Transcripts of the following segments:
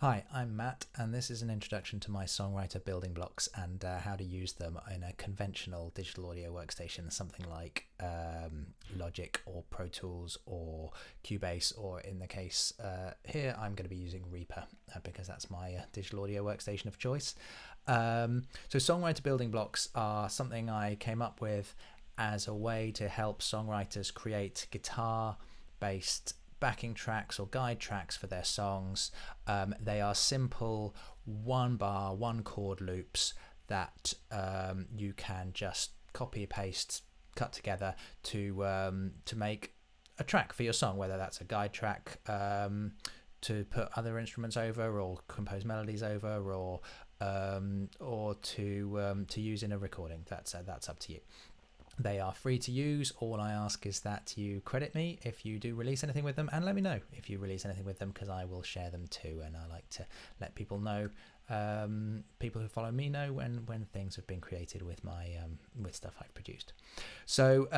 Hi, I'm Matt, and this is an introduction to my Songwriter Building Blocks and how to use them in a conventional digital audio workstation, something like Logic or Pro Tools or Cubase, or in the case here, I'm going to be using Reaper because that's my digital audio workstation of choice. So Songwriter Building Blocks are something I came up with as a way to help songwriters create guitar-based backing tracks or guide tracks for their songs. They are simple one bar, one chord loops that you can just copy, paste, cut together to make a track for your song, whether that's a guide track to put other instruments over or compose melodies over, or to use in a recording. That's up to you. They are free to use. All I ask is that you credit me if you do release anything with them, and let me know if you release anything with them, because I will share them too, and I like to let people know, people who follow me know when things have been created with my with stuff I've produced. So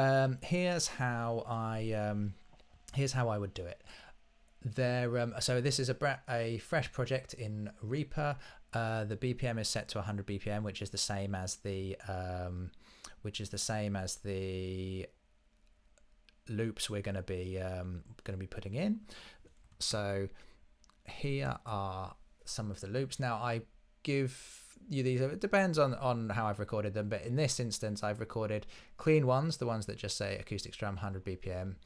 here's how I would do it. So this is a fresh project in Reaper. The BPM is set to 100 BPM, which is the same as the loops we're going to be putting in. So here are some of the loops. Now I give you these. It depends on how I've recorded them, but in this instance I've recorded clean ones, the ones that just say acoustic strum 100 BPM.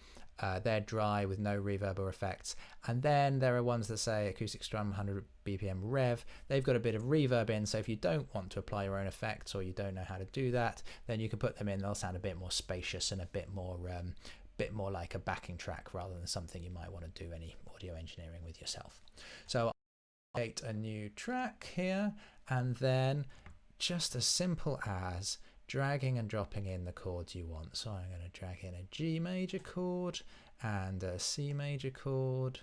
They're dry with no reverb or effects, and then there are ones that say acoustic strum 100 BPM rev. They've got a bit of reverb in, so if you don't want to apply your own effects or you don't know how to do that, then you can put them in. They'll sound a bit more spacious and a bit more like a backing track rather than something you might want to do any audio engineering with yourself. So I'll create a new track here, and then just as simple as dragging and dropping in the chords you want. So I'm going to drag in a G major chord and a C major chord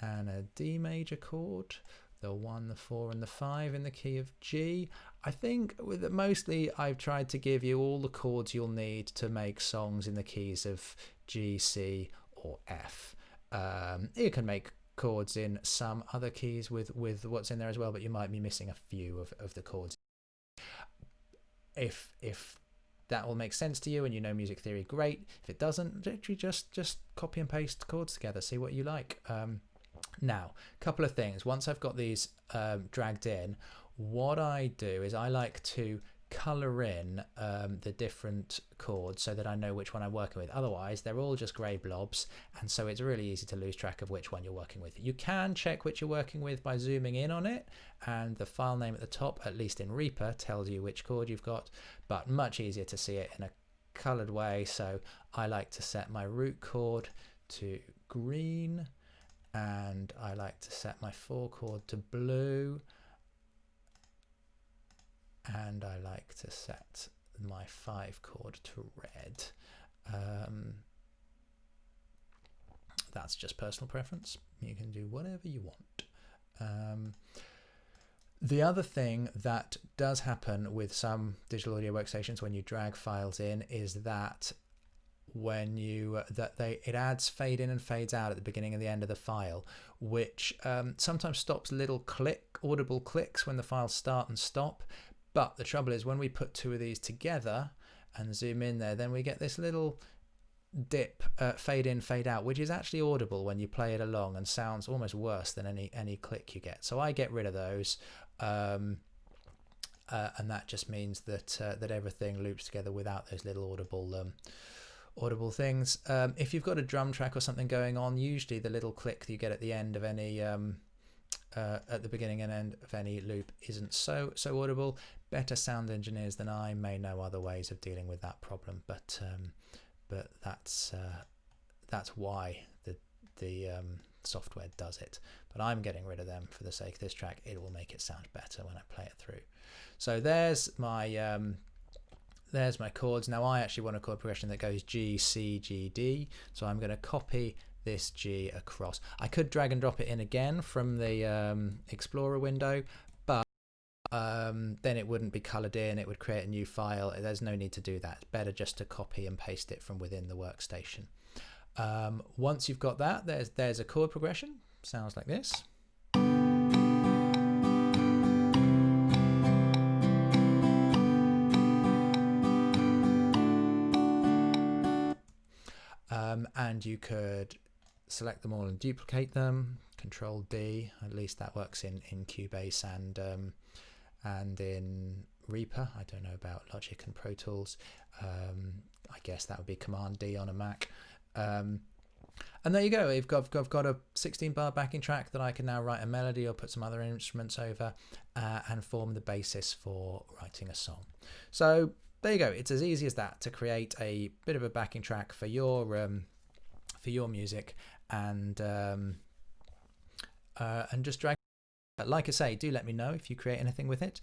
and a D major chord, the 1, the 4 and the 5 in the key of G. I think mostly I've tried to give you all the chords you'll need to make songs in the keys of G, C or F. You can make chords in some other keys with what's in there as well, but you might be missing a few of the chords. If that will make sense to you and you know music theory, great. If it doesn't, literally just copy and paste chords together, see what you like. Now, a couple of things. Once I've got these dragged in, what I do is I like to color in the different chords so that I know which one I'm working with. Otherwise they're all just grey blobs, and so it's really easy to lose track of which one you're working with. You can check which you're working with by zooming in on it, and the file name at the top, at least in Reaper, tells you which chord you've got, but much easier to see it in a colored way. So I like to set my root chord to green, and I like to set my 4 chord to blue, and I like to set my 5 chord to red. That's just personal preference. You can do whatever you want. The other thing that does happen with some digital audio workstations when you drag files in is that it adds fade in and fades out at the beginning and the end of the file, which sometimes stops little audible clicks when the files start and stop. But the trouble is, when we put 2 of these together and zoom in there, then we get this little dip, fade in, fade out, which is actually audible when you play it along and sounds almost worse than any click you get. So I get rid of those, and that just means that everything loops together without those little audible things. If you've got a drum track or something going on, usually the little click that you get at the end of any at the beginning and end of any loop isn't so audible. Better sound engineers than I may know other ways of dealing with that problem, but that's why the software does it. But I'm getting rid of them for the sake of this track. It will make it sound better when I play it through. So there's my chords. Now I actually want a chord progression that goes G, C, G, D. So I'm going to copy this G across. I could drag and drop it in again from the Explorer window, but then it wouldn't be colored in. It would create a new file. There's no need to do that. It's better just to copy and paste it from within the workstation. Once you've got that, there's a chord progression. Sounds like this. and you could select them all and duplicate them. Control D, at least that works in Cubase and in Reaper. I don't know about Logic and Pro Tools. I guess that would be Command D on a Mac. And there you go. I've got a 16-bar backing track that I can now write a melody or put some other instruments over and form the basis for writing a song. So there you go. It's as easy as that to create a bit of a backing track for your music and just drag. Like I say, do let me know if you create anything with it.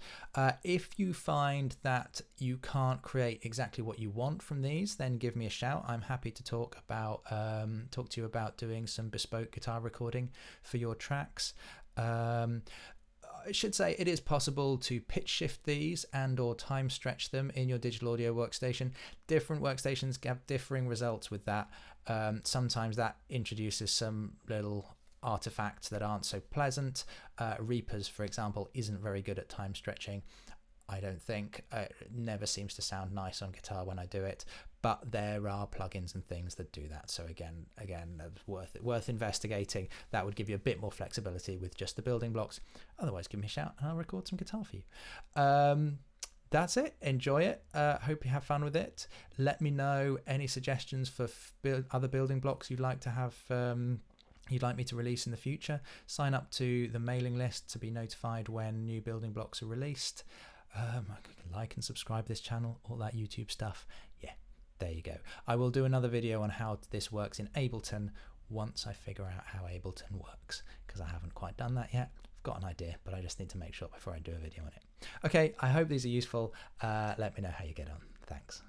If you find that you can't create exactly what you want from these, then give me a shout. I'm happy to talk to you about doing some bespoke guitar recording for your tracks. I should say it is possible to pitch shift these and or time stretch them in your Digital Audio Workstation. Different workstations have differing results with that. Sometimes that introduces some little artifacts that aren't so pleasant. Reapers, for example, isn't very good at time stretching. I don't think. It never seems to sound nice on guitar when I do it, but there are plugins and things that do that. So again, worth investigating. That would give you a bit more flexibility with just the building blocks. Otherwise, give me a shout and I'll record some guitar for you. That's it. Enjoy it. Hope you have fun with it. Let me know any suggestions for other building blocks you'd like to have. You'd like me to release in the future. Sign up to the mailing list to be notified when new building blocks are released. Like and subscribe this channel, all that YouTube stuff. Yeah, there you go. I will do another video on how this works in Ableton once I figure out how Ableton works, because I haven't quite done that yet. I've got an idea, but I just need to make sure before I do a video on it. Okay, I hope these are useful. Let me know how you get on. Thanks.